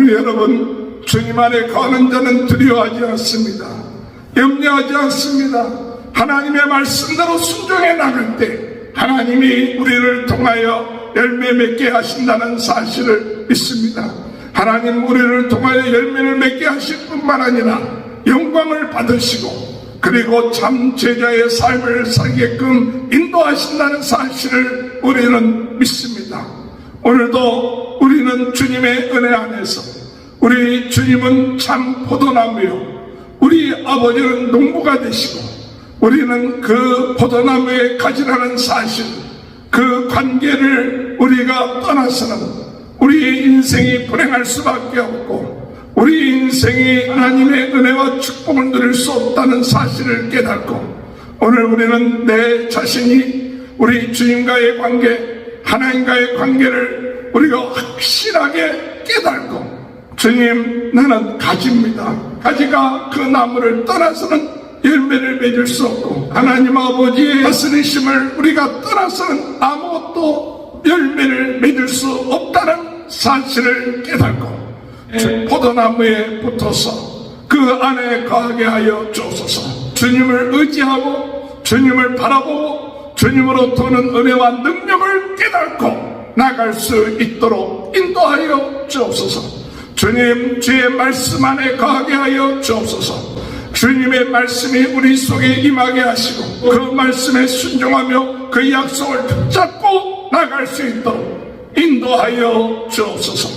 우리 여러분, 주님 안에 거하는 자는 두려워하지 않습니다. 염려하지 않습니다. 하나님의 말씀대로 순종해 나갈 때 하나님이 우리를 통하여 열매 맺게 하신다는 사실을 믿습니다. 하나님 우리를 통하여 열매를 맺게 하실 뿐만 아니라 영광을 받으시고 그리고 참 제자의 삶을 살게끔 인도하신다는 사실을 우리는 믿습니다. 오늘도 우리는 주님의 은혜 안에서 우리 주님은 참 포도나무요 우리 아버지는 농부가 되시고 우리는 그 포도나무의 가지라는 사실, 그 관계를 우리가 떠나서는 우리의 인생이 불행할 수밖에 없고 우리 인생이 하나님의 은혜와 축복을 누릴 수 없다는 사실을 깨닫고 오늘 우리는 내 자신이 우리 주님과의 관계, 하나님과의 관계를 우리가 확실하게 깨닫고 주님, 나는 가지입니다. 가지가 그 나무를 떠나서는 열매를 맺을 수 없고 하나님 아버지의 다스리심을 우리가 떠나서는 아무것도 열매를 맺을 수 없다는 사실을 깨닫고 포도나무에 붙어서 그 안에 거하게 하여 주옵소서. 주님을 의지하고 주님을 바라보고 주님으로 도는 은혜와 능력을 깨닫고 나갈 수 있도록 인도하여 주옵소서. 주님, 주의 말씀 안에 거하게 하여 주옵소서. 주님의 말씀이 우리 속에 임하게 하시고 그 말씀에 순종하며 그 약속을 붙잡고 나갈 수 있도록 인도하여 주옵소서.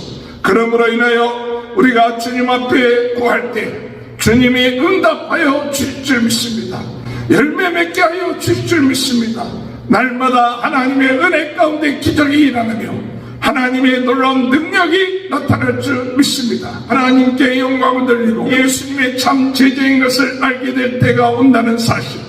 그러므로 인하여 우리가 주님 앞에 구할 때 주님이 응답하여 주실 줄 믿습니다. 열매 맺게 하여 주실 줄 믿습니다. 날마다 하나님의 은혜 가운데 기적이 일어나며 하나님의 놀라운 능력이 나타날 줄 믿습니다. 하나님께 영광을 돌리고 예수님의 참 제자인 것을 알게 될 때가 온다는 사실,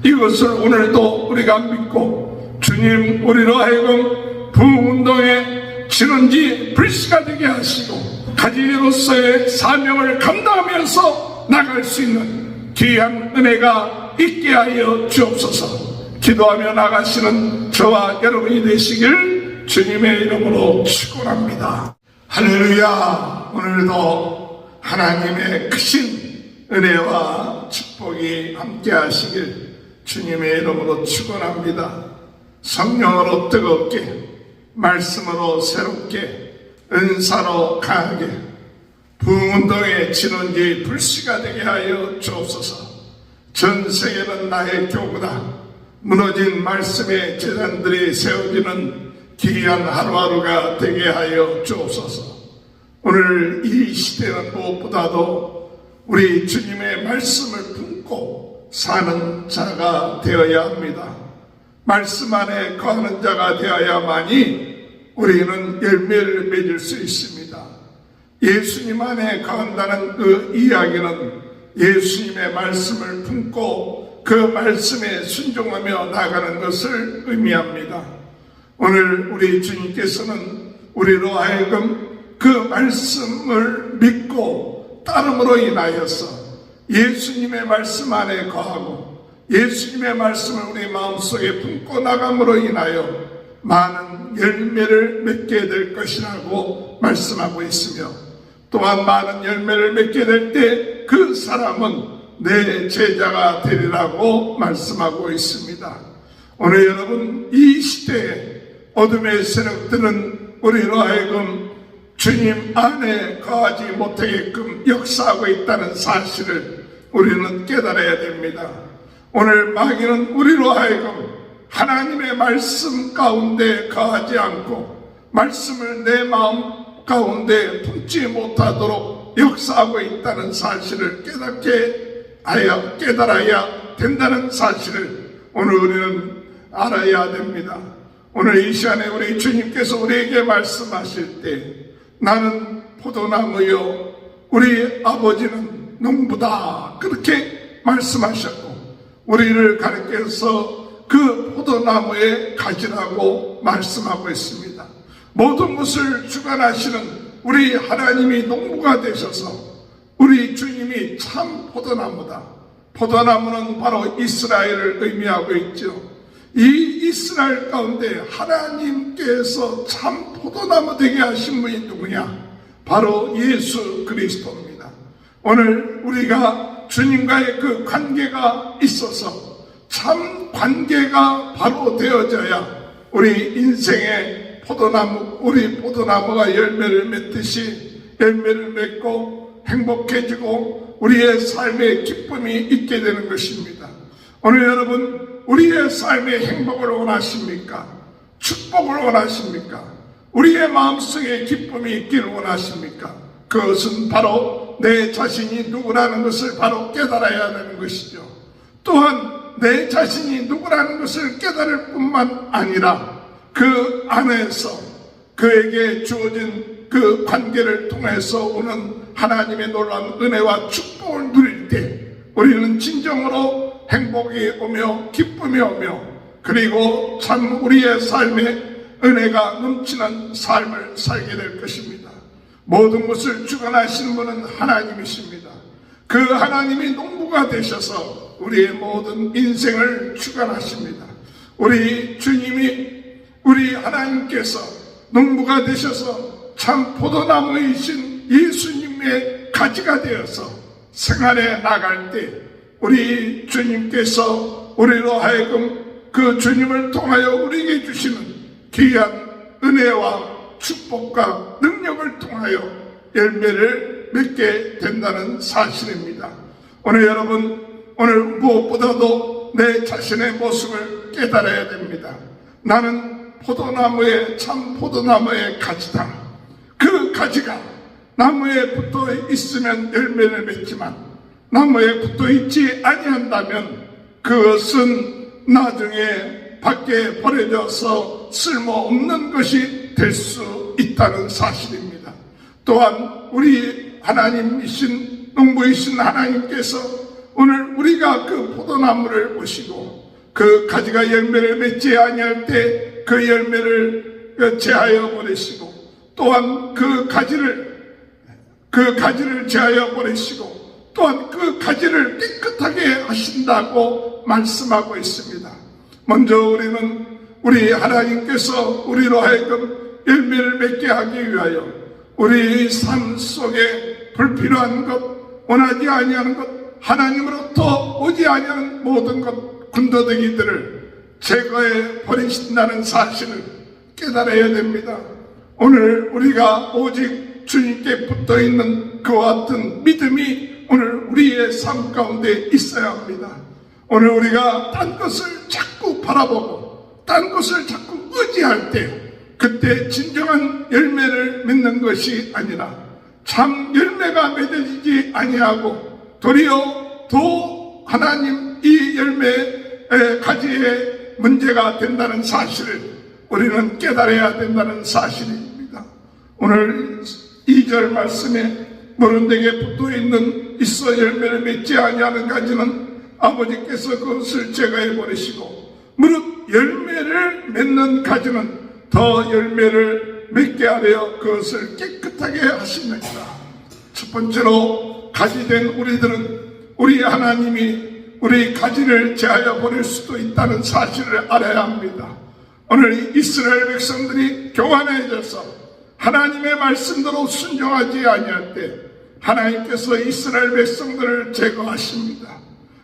이것을 오늘도 우리가 믿고 주님 우리로 하여금 부흥운동의 진원지 불씨가 되게 하시고 가지로서의 사명을 감당하면서 나갈 수 있는 귀한 은혜가 있게 하여 주옵소서. 기도하며 나가시는 저와 여러분이 되시길 주님의 이름으로 축원합니다. 할렐루야. 오늘도 하나님의 크신 은혜와 축복이 함께 하시길 주님의 이름으로 축원합니다. 성령으로 뜨겁게, 말씀으로 새롭게, 은사로 강하게 부흥운동의 진원지 불씨가 되게 하여 주옵소서. 전 세계는 나의 교구다. 무너진 말씀의 재단들이 세워지는 귀한 하루하루가 되게 하여 주옵소서. 오늘 이 시대는 무엇보다도 우리 주님의 말씀을 품고 사는 자가 되어야 합니다. 말씀 안에 거하는 자가 되어야만이 우리는 열매를 맺을 수 있습니다. 예수님 안에 거한다는 그 이야기는 예수님의 말씀을 품고 그 말씀에 순종하며 나가는 것을 의미합니다. 오늘 우리 주님께서는 우리로 하여금 그 말씀을 믿고 따름으로 인하여서 예수님의 말씀 안에 거하고 예수님의 말씀을 우리 마음속에 품고 나감으로 인하여 많은 열매를 맺게 될 것이라고 말씀하고 있으며 또한 많은 열매를 맺게 될 때 그 사람은 내 제자가 되리라고 말씀하고 있습니다. 오늘 여러분, 이 시대에 어둠의 세력들은 우리로 하여금 주님 안에 거하지 못하게끔 역사하고 있다는 사실을 우리는 깨달아야 됩니다. 오늘 마귀는 우리로 하여금 하나님의 말씀 가운데 거하지 않고 말씀을 내 마음 가운데 품지 못하도록 역사하고 있다는 사실을 깨달아야 된다는 사실을 오늘 우리는 알아야 됩니다. 오늘 이 시간에 우리 주님께서 우리에게 말씀하실 때 나는 포도나무요 우리 아버지는 농부다 그렇게 말씀하셨고 우리를 가르쳐서 그 포도나무의 가지라고 말씀하고 있습니다. 모든 것을 주관하시는 우리 하나님이 농부가 되셔서 우리 주님이 참 포도나무다. 포도나무는 바로 이스라엘을 의미하고 있죠. 이 이스라엘 가운데 하나님께서 참 포도나무 되게 하신 분이 누구냐? 바로 예수 그리스도입니다. 오늘 우리가 주님과의 그 관계가 있어서 참 관계가 바로 되어져야 우리 인생의 포도나무, 우리 포도나무가 열매를 맺듯이 열매를 맺고 행복해지고 우리의 삶에 기쁨이 있게 되는 것입니다. 오늘 여러분, 우리의 삶의 행복을 원하십니까? 축복을 원하십니까? 우리의 마음속에 기쁨이 있기를 원하십니까? 그것은 바로 내 자신이 누구라는 것을 바로 깨달아야 되는 것이죠. 또한 내 자신이 누구라는 것을 깨달을 뿐만 아니라 그 안에서 그에게 주어진 그 관계를 통해서 오는 하나님의 놀라운 은혜와 축복을 누릴 때 우리는 진정으로 행복이 오며 기쁨이 오며 그리고 참 우리의 삶에 은혜가 넘치는 삶을 살게 될 것입니다. 모든 것을 주관하시는 분은 하나님이십니다. 그 하나님이 농부가 되셔서 우리의 모든 인생을 주관하십니다. 우리 주님이, 우리 하나님께서 농부가 되셔서 참 포도나무이신 예수님의 가지가 되어서 생활에 나갈 때 우리 주님께서 우리로 하여금 그 주님을 통하여 우리에게 주시는 귀한 은혜와 축복과 능력을 통하여 열매를 맺게 된다는 사실입니다. 오늘 여러분, 오늘 무엇보다도 내 자신의 모습을 깨달아야 됩니다. 나는 포도나무의 참 포도나무의 가지다. 그 가지가 나무에 붙어 있으면 열매를 맺지만 나무에 붙어 있지 아니한다면 그것은 나중에 밖에 버려져서 쓸모없는 것이 될 수 있다는 사실입니다. 또한 우리 하나님이신 농부이신 하나님께서 오늘 우리가 그 포도나무를 보시고 그 가지가 열매를 맺지 아니할 때 그 열매를 제하여 버리시고 또한 그 가지를 제하여 버리시고 또한 그 가지를 깨끗하게 하신다고 말씀하고 있습니다. 먼저 우리는 우리 하나님께서 우리로 하여금 열매를 맺게 하기 위하여 우리 삶 속에 불필요한 것, 원하지 아니하는 것, 하나님으로부터 오지 아니하는 모든 것, 군더더기들을 제거해 버리신다는 사실을 깨달아야 됩니다. 오늘 우리가 오직 주님께 붙어있는 그와 같은 믿음이 오늘 우리의 삶 가운데 있어야 합니다. 오늘 우리가 딴 것을 자꾸 바라보고 딴 것을 자꾸 의지할 때 그때 진정한 열매를 맺는 것이 아니라 참 열매가 맺어지지 아니하고 도리어 더 하나님 이 열매의 가지에 문제가 된다는 사실을 우리는 깨달아야 된다는 사실입니다. 오늘 2절 말씀에 모른데게 붙어있는 있어 열매를 맺지 아니하는 가지는 아버지께서 그것을 제거해 버리시고 무릇 열매를 맺는 가지는 더 열매를 맺게 하려 그것을 깨끗하게 하십니다. 첫 번째로 가지된 우리들은 우리 하나님이 우리 가지를 제하여 버릴 수도 있다는 사실을 알아야 합니다. 오늘 이스라엘 백성들이 교만해져서 하나님의 말씀대로 순종하지 아니할 때 하나님께서 이스라엘 백성들을 제거하십니다.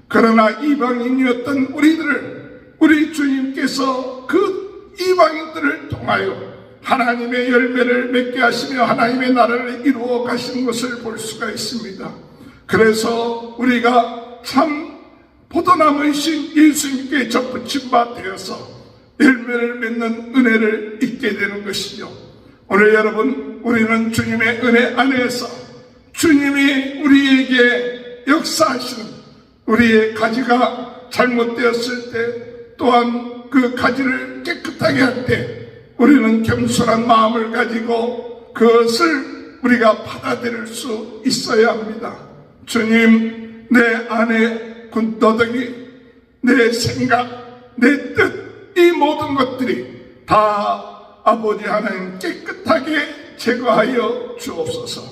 그러나 이방인이었던 우리들을 우리 주님께서 그 이방인들을 통하여 하나님의 열매를 맺게 하시며 하나님의 나라를 이루어 가신 것을 볼 수가 있습니다. 그래서 우리가 참 포도나무이신 예수님께 접붙임 바 되어서 열매를 맺는 은혜를 잊게 되는 것이죠. 오늘 여러분, 우리는 주님의 은혜 안에서 주님이 우리에게 역사하시는 우리의 가지가 잘못되었을 때 또한 그 가지를 깨끗하게 할 때 우리는 겸손한 마음을 가지고 그것을 우리가 받아들일 수 있어야 합니다. 주님, 내 안에 군더더기, 내 생각, 내 뜻, 이 모든 것들이 다 아버지 하나님 깨끗하게 제거하여 주옵소서.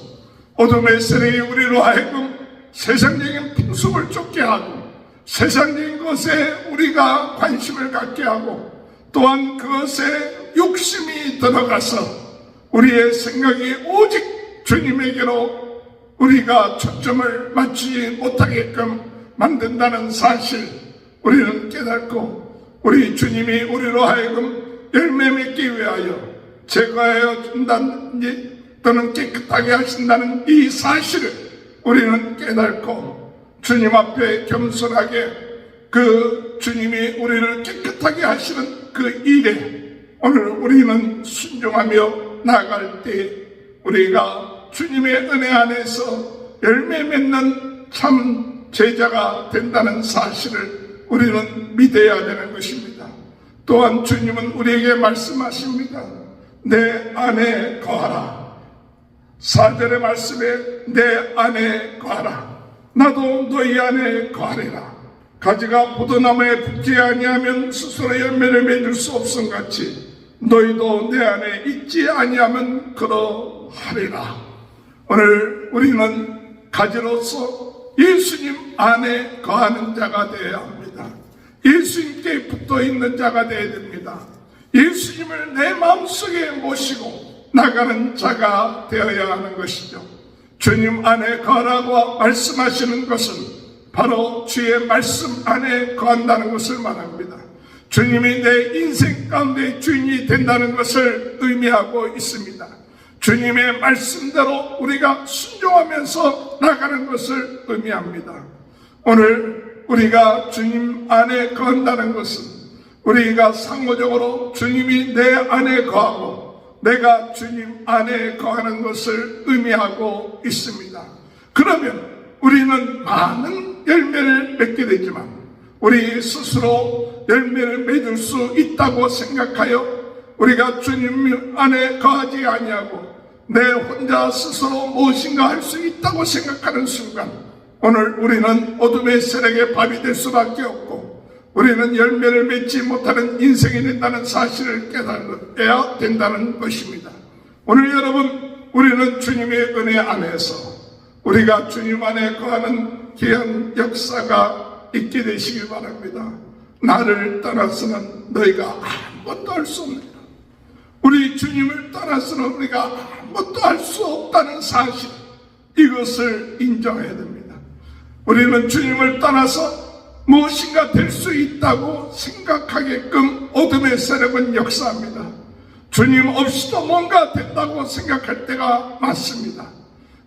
어둠의 세력이 우리로 하여금 세상적인 풍습을 쫓게 하고 세상적인 것에 우리가 관심을 갖게 하고 또한 그것에 욕심이 들어가서 우리의 생각이 오직 주님에게로 우리가 초점을 맞추지 못하게끔 만든다는 사실 우리는 깨닫고, 우리 주님이 우리로 하여금 열매 맺기 위하여 제거하여 준다든지 또는 깨끗하게 하신다는 이 사실을 우리는 깨닫고 주님 앞에 겸손하게 그 주님이 우리를 깨끗하게 하시는 그 일에 오늘 우리는 순종하며 나아갈 때 우리가 주님의 은혜 안에서 열매 맺는 참 제자가 된다는 사실을 우리는 믿어야 되는 것입니다. 또한 주님은 우리에게 말씀하십니다. 내 안에 거하라. 4절의 말씀에 내 안에 거하라. 나도 너희 안에 거하리라. 가지가 포도나무에 붙지 아니하면 스스로 열매를 맺을 수 없음같이 너희도 내 안에 있지 아니하면 그러하리라. 오늘 우리는 가지로서 예수님 안에 거하는 자가 되어야 합니다. 예수님께 붙어 있는 자가 되어야 됩니다. 예수님을 내 마음속에 모시고 나가는 자가 되어야 하는 것이죠. 주님 안에 거하라고 말씀하시는 것은 바로 주의 말씀 안에 거한다는 것을 말합니다. 주님이 내 인생 가운데 주인이 된다는 것을 의미하고 있습니다. 주님의 말씀대로 우리가 순종하면서 나가는 것을 의미합니다. 오늘 우리가 주님 안에 거한다는 것은 우리가 상호적으로 주님이 내 안에 거하고 내가 주님 안에 거하는 것을 의미하고 있습니다. 그러면 우리는 많은 열매를 맺게 되지만 우리 스스로 열매를 맺을 수 있다고 생각하여 우리가 주님 안에 거하지 아니하고 내 혼자 스스로 무엇인가 할 수 있다고 생각하는 순간 오늘 우리는 어둠의 세력의 밥이 될 수밖에 없고 우리는 열매를 맺지 못하는 인생이 된다는 사실을 깨달아야 된다는 것입니다. 오늘 여러분, 우리는 주님의 은혜 안에서 우리가 주님 안에 거하는 귀한 역사가 있게 되시길 바랍니다. 나를 떠나서는 너희가 아무것도 할 수 없느니라. 우리 주님을 떠나서는 우리가 아무것도 할 수 없다는 사실, 이것을 인정해야 됩니다. 우리는 주님을 떠나서 무엇인가 될 수 있다고 생각하게끔 어둠의 세력은 역사합니다. 주님 없이도 뭔가 된다고 생각할 때가 많습니다.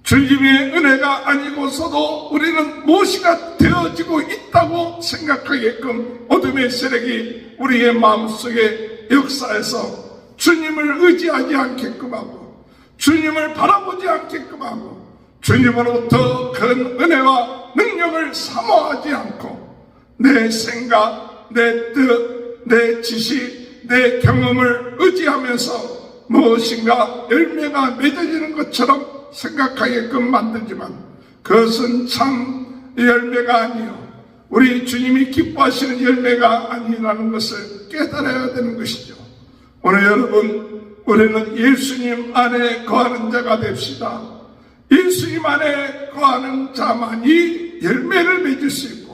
주님의 은혜가 아니고서도 우리는 무엇이가 되어지고 있다고 생각하게끔 어둠의 세력이 우리의 마음속에 역사해서 주님을 의지하지 않게끔 하고 주님을 바라보지 않게끔 하고 주님으로부터 큰 은혜와 능력을 사모하지 않고 내 생각, 내 뜻, 내 지식, 내 경험을 의지하면서 무엇인가 열매가 맺어지는 것처럼 생각하게끔 만들지만 그것은 참 열매가 아니요 우리 주님이 기뻐하시는 열매가 아니라는 것을 깨달아야 되는 것이죠. 오늘 여러분, 우리는 예수님 안에 거하는 자가 됩시다. 예수님 안에 거하는 자만이 열매를 맺을 수 있고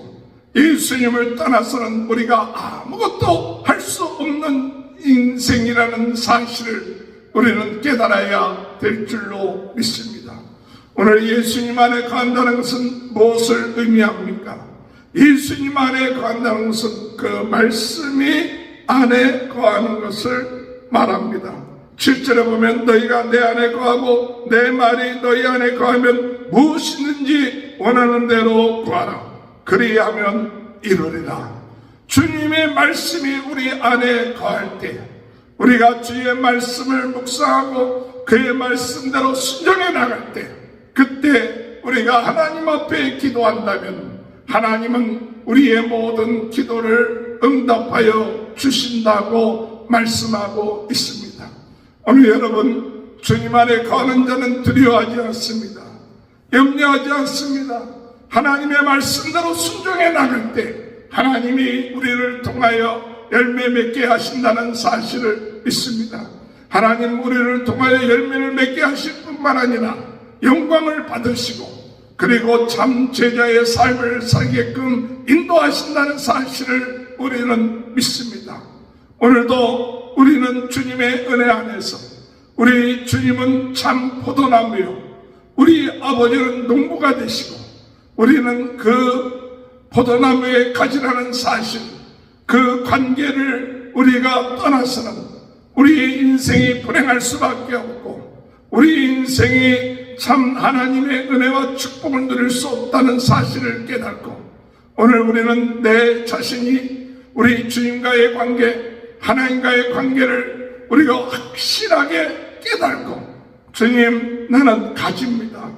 예수님을 떠나서는 우리가 아무것도 할 수 없는 인생이라는 사실을 우리는 깨달아야 될 줄로 믿습니다. 오늘 예수님 안에 거한다는 것은 무엇을 의미합니까? 예수님 안에 거한다는 것은 그 말씀이 안에 거하는 것을 말합니다. 7절에 보면 너희가 내 안에 거하고 내 말이 너희 안에 거하면 무엇이든지 원하는 대로 구하라. 그리하면 이루리라. 주님의 말씀이 우리 안에 거할 때 우리가 주의 말씀을 묵상하고 그의 말씀대로 순종해 나갈 때 그때 우리가 하나님 앞에 기도한다면 하나님은 우리의 모든 기도를 응답하여 주신다고 말씀하고 있습니다. 오늘 여러분, 주님 안에 거하는 자는 두려워하지 않습니다. 염려하지 않습니다. 하나님의 말씀대로 순종해 나갈 때 하나님이 우리를 통하여 열매 맺게 하신다는 사실을 믿습니다. 하나님 우리를 통하여 열매를 맺게 하실 뿐만 아니라 영광을 받으시고 그리고 참 제자의 삶을 살게끔 인도하신다는 사실을 우리는 믿습니다. 오늘도 우리는 주님의 은혜 안에서 우리 주님은 참 포도나무요 우리 아버지는 농부가 되시고 우리는 그 포도나무의 가지라는 사실, 그 관계를 우리가 떠나서는 우리 인생이 불행할 수밖에 없고 우리 인생이 참 하나님의 은혜와 축복을 누릴 수 없다는 사실을 깨닫고 오늘 우리는 내 자신이 우리 주님과의 관계, 하나님과의 관계를 우리가 확실하게 깨닫고 주님, 나는 가지입니다.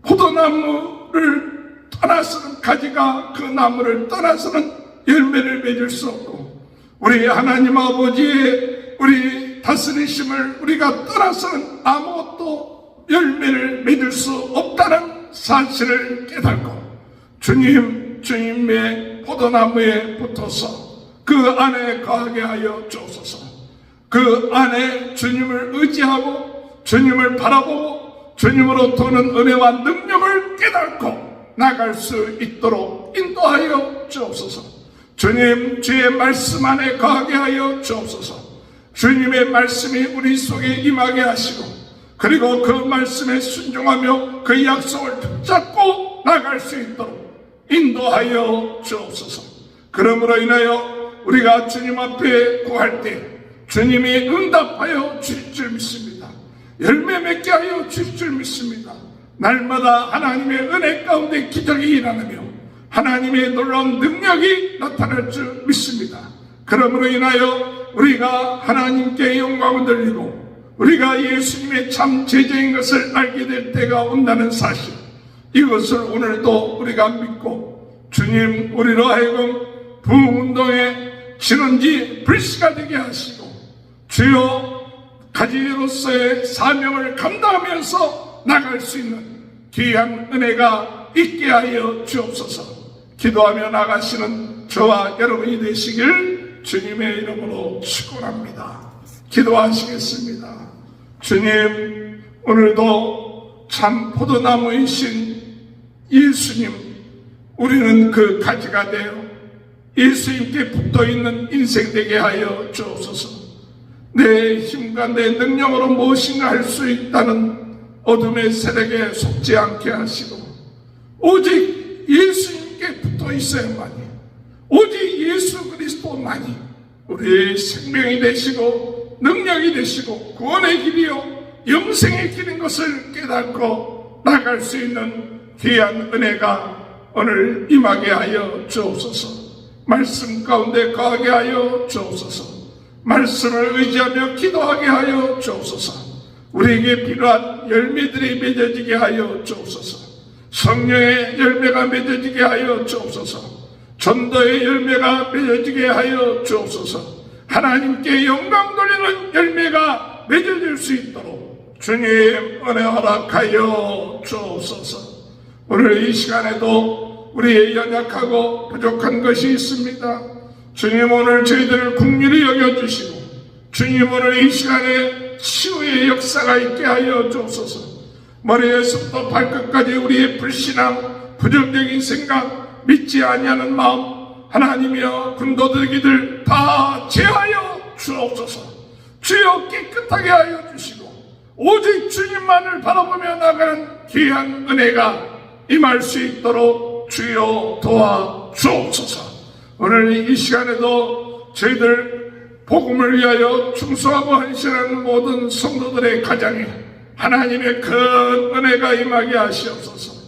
포도나무를 떠나서는 가지가 그 나무를 떠나서는 열매를 맺을 수 없고 우리 하나님 아버지의 우리 다스리심을 우리가 떠나서는 아무것도 열매를 맺을 수 없다는 사실을 깨닫고 주님의 포도나무에 붙어서 그 안에 거하게 하여 주옵소서. 그 안에 주님을 의지하고 주님을 바라보고 주님으로 도는 은혜와 능력을 깨닫고 나갈 수 있도록 인도하여 주옵소서. 주님, 주의 말씀 안에 거하게 하여 주옵소서. 주님의 말씀이 우리 속에 임하게 하시고 그리고 그 말씀에 순종하며 그 약속을 붙잡고 나갈 수 있도록 인도하여 주옵소서. 그러므로 인하여 우리가 주님 앞에 구할 때 주님이 응답하여 주실 줄 믿습니다. 열매 맺게 하여 주실 줄 믿습니다. 날마다 하나님의 은혜 가운데 기적이 일어나며 하나님의 놀라운 능력이 나타날 줄 믿습니다. 그러므로 인하여 우리가 하나님께 영광을 돌리고 우리가 예수님의 참 제자인 것을 알게 될 때가 온다는 사실, 이것을 오늘도 우리가 믿고 주님, 우리로 하여금 부흥운동의 진원지 불씨가 되게 하시고 주여 가지로서의 사명을 감당하면서 나갈 수 있는 귀한 은혜가 있게 하여 주옵소서. 기도하며 나가시는 저와 여러분이 되시길 주님의 이름으로 축원합니다. 기도하시겠습니다. 주님, 오늘도 참 포도나무이신 예수님, 우리는 그 가지가 되어 예수님께 붙어있는 인생 되게 하여 주옵소서. 내 힘과 내 능력으로 무엇인가 할 수 있다는 어둠의 세력에 속지 않게 하시고 오직 예수님께 붙어 있어야만이, 오직 예수 그리스도만이 우리의 생명이 되시고 능력이 되시고 구원의 길이요 영생의 길인 것을 깨닫고 나갈 수 있는 귀한 은혜가 오늘 임하게 하여 주옵소서. 말씀 가운데 거하게 하여 주옵소서. 말씀을 의지하며 기도하게 하여 주옵소서. 우리에게 필요한 열매들이 맺어지게 하여 주옵소서. 성령의 열매가 맺어지게 하여 주옵소서. 전도의 열매가 맺어지게 하여 주옵소서. 하나님께 영광 돌리는 열매가 맺어질 수 있도록 주님 은혜 허락하여 주옵소서. 오늘 이 시간에도 우리의 연약하고 부족한 것이 있습니다. 주님, 오늘 저희들을 긍휼히 여겨주시고 주님, 오늘 이 시간에 치유의 역사가 있게 하여 주옵소서. 머리에서부터 발끝까지 우리의 불신앙, 부정적인 생각, 믿지 아니하는 마음, 하나님이여 군도들기들 다 제하여 주옵소서. 주여 깨끗하게 하여 주시고 오직 주님만을 바라보며 나가는 귀한 은혜가 임할 수 있도록 주여 도와 주옵소서. 오늘 이 시간에도 저희들 복음을 위하여 충성하고 헌신하는 모든 성도들의 가정에 하나님의 큰 은혜가 임하게 하시옵소서.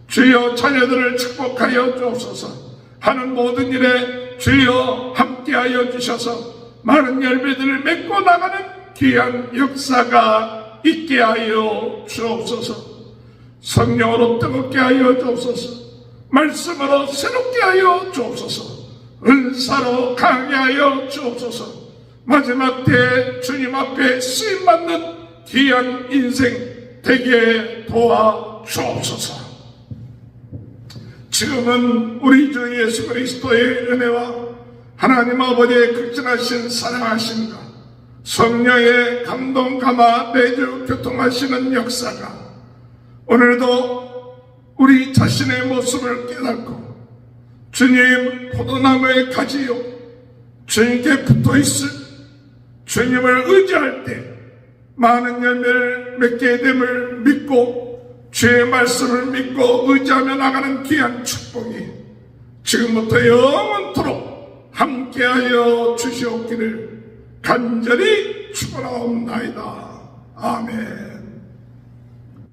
주여 자녀들을 축복하여 주옵소서. 하는 모든 일에 주여 함께하여 주셔서 많은 열매들을 맺고 나가는 귀한 역사가 있게 하여 주옵소서. 성령으로 뜨겁게 하여 주옵소서. 말씀으로 새롭게 하여 주옵소서. 은사로 강하게 하여 주옵소서. 마지막 때 주님 앞에 쓰임받는 귀한 인생 되게 도와 주옵소서. 지금은 우리 주 예수 그리스도의 은혜와 하나님 아버지의 극진하신 사랑하심과 성령의 감동 감화 매주 교통하시는 역사가 오늘도 우리 자신의 모습을 깨닫고 주님 포도나무의 가지요 주님께 붙어있을 주님을 의지할 때 많은 열매를 맺게 됨을 믿고 주의 말씀을 믿고 의지하며 나가는 귀한 축복이 지금부터 영원토록 함께하여 주시옵기를 간절히 축원하옵나이다. 아멘.